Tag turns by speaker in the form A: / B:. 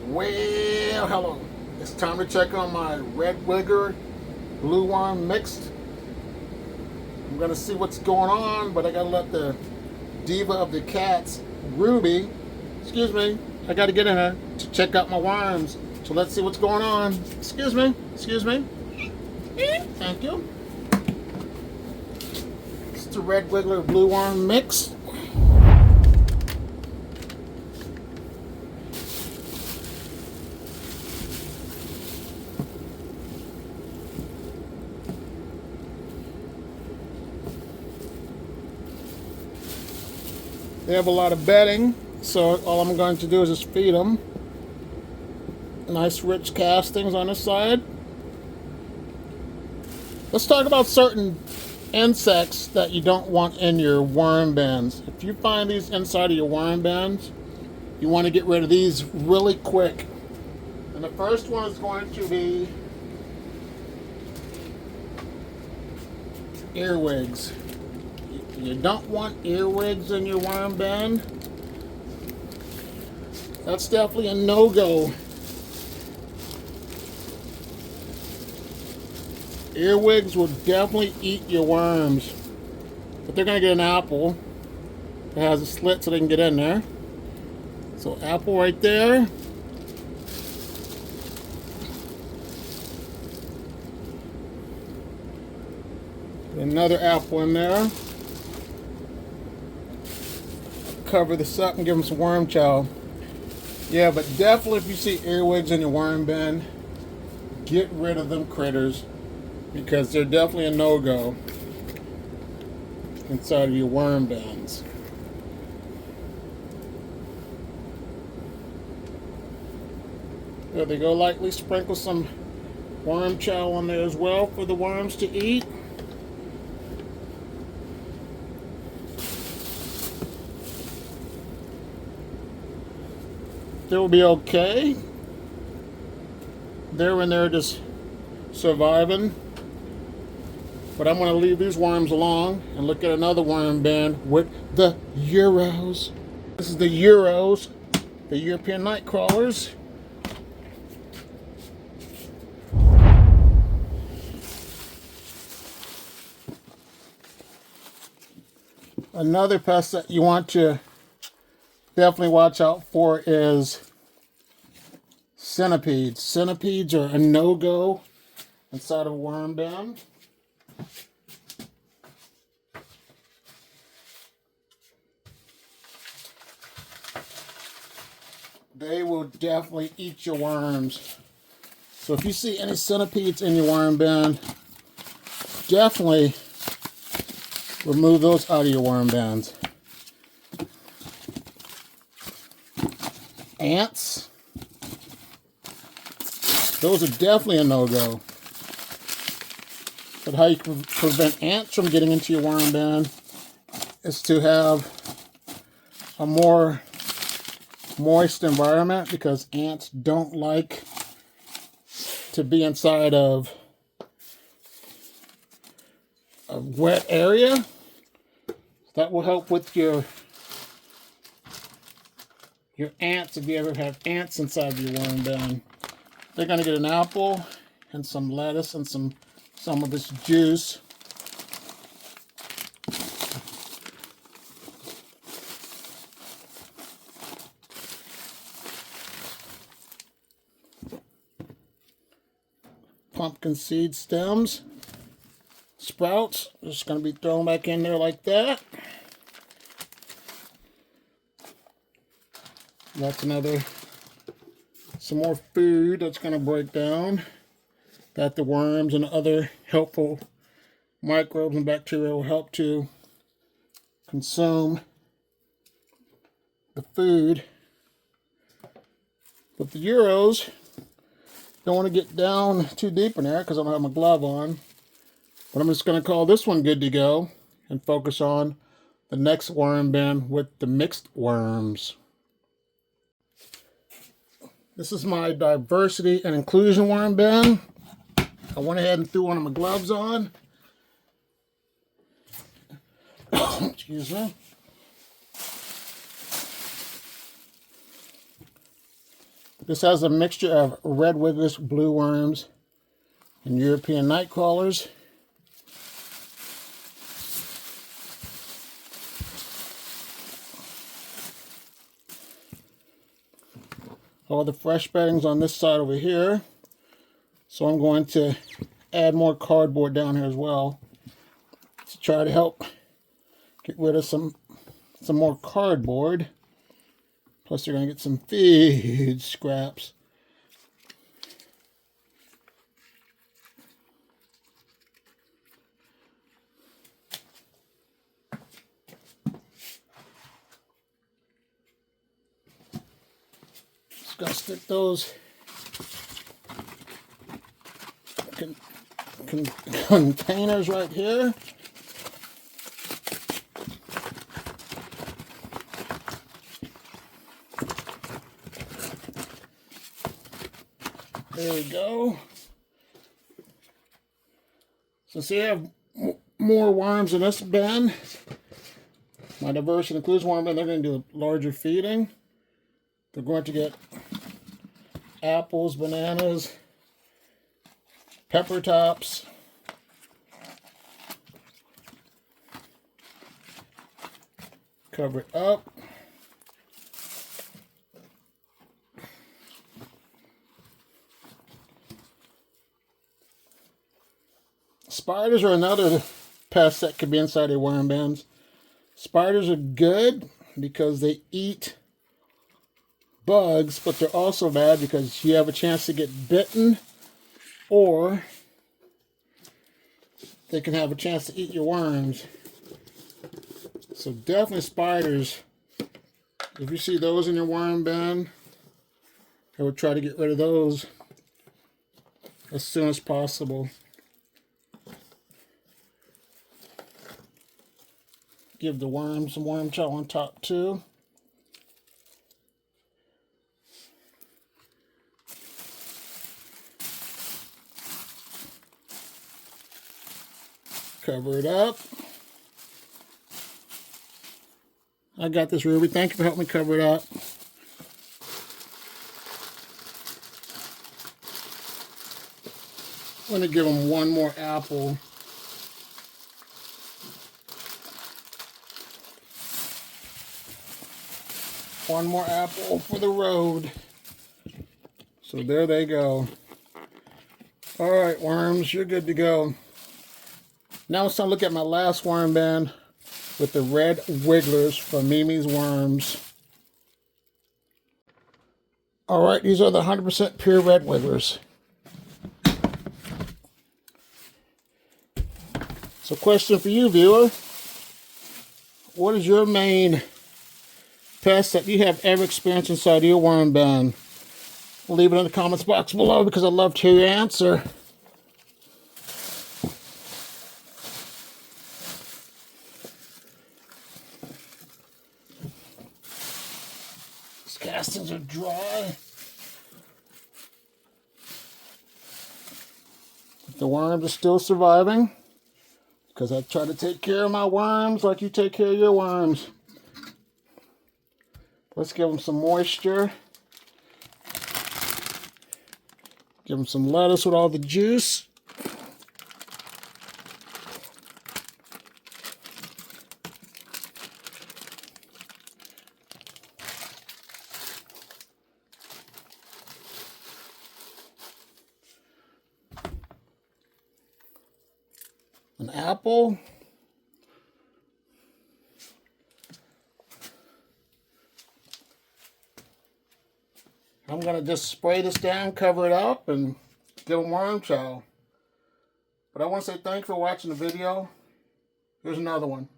A: Well, hello. It's time to check on my red wigger blue worm mixed. I'm gonna see what's going on, but I gotta let the diva of the cats, Ruby, excuse me, I gotta get in her to check out my worms. So let's see what's going on. Excuse me, thank you. It's the red wiggler blue worm mix. They have a lot of bedding, so all I'm going to do is just feed them. Nice rich castings on the side. Let's talk about certain insects that you don't want in your worm bins. If you find these inside of your worm bins, you want to get rid of these really quick. And the first one is going to be earwigs. You don't want earwigs in your worm bin. That's definitely a no-go. Earwigs will definitely eat your worms. But they're going to get an apple that has a slit so they can get in there. So apple right there. Another apple in there. Cover this up and give them some worm chow. Yeah, but definitely if you see earwigs in your worm bin, get rid of them critters, because they're definitely a no-go inside of your worm bins. There they go. Lightly sprinkle some worm chow on there as well for the worms to eat. They'll be okay. They're in there just surviving. But I'm going to leave these worms alone and look at another worm bin with the Euros. This is the Euros, the European night crawlers. Another pest that you want to definitely watch out for is centipedes. Centipedes are a no-go inside of a worm bin. They will definitely eat your worms. So if you see any centipedes in your worm bin, definitely remove those out of your worm bins. Ants, those are definitely a no-go. But how you can prevent ants from getting into your worm bin is to have a more moist environment, because ants don't like to be inside of a wet area. That will help with your ants if you ever have ants inside of your worm bin. They're going to get an apple and some lettuce and some of this juice. Pumpkin seed stems, sprouts, just going to be thrown back in there like that. That's some more food that's going to break down, that the worms and other helpful microbes and bacteria will help to consume the food. But the Euros, don't want to get down too deep in there because I don't have my glove on. But I'm just going to call this one good to go and focus on the next worm bin with the mixed worms. This is my diversity and inclusion worm bin. I went ahead and threw one of my gloves on. Excuse me. This has a mixture of red wigglers, blue worms, and European night crawlers. All the fresh bedding's on this side over here. So I'm going to add more cardboard down here as well to try to help get rid of some more cardboard. Plus you're going to get some feed scraps. Just got to stick those containers right here. There we go. Since they have more worms in this bin, my diversion includes worm bin, they're going to do larger feeding. They're going to get apples, bananas, pepper tops, cover it up. Spiders are another pest that could be inside your worm bins. Spiders are good because they eat bugs, but they're also bad because you have a chance to get bitten, or they can have a chance to eat your worms. So definitely spiders. If you see those in your worm bin, I would try to get rid of those as soon as possible. Give the worms some worm chow on top too. Cover it up. I got this, Ruby. Thank you for helping me cover it up. I'm going to give them one more apple. One more apple for the road. So there they go. All right, worms, you're good to go. Now it's time to look at my last worm bin with the red wigglers from Mimi's Worms. All right, these are the 100% pure red wigglers. So question for you, viewer. What is your main pest that you have ever experienced inside of your worm bin? Leave it in the comments box below because I'd love to hear your answer. These castings are dry. The worms are still surviving because I try to take care of my worms like you take care of your worms. Let's give them some moisture. Give them some lettuce with all the juice. An apple. I'm going to just spray this down, cover it up, and give them worm chow. But I want to say thanks for watching the video. Here's another one.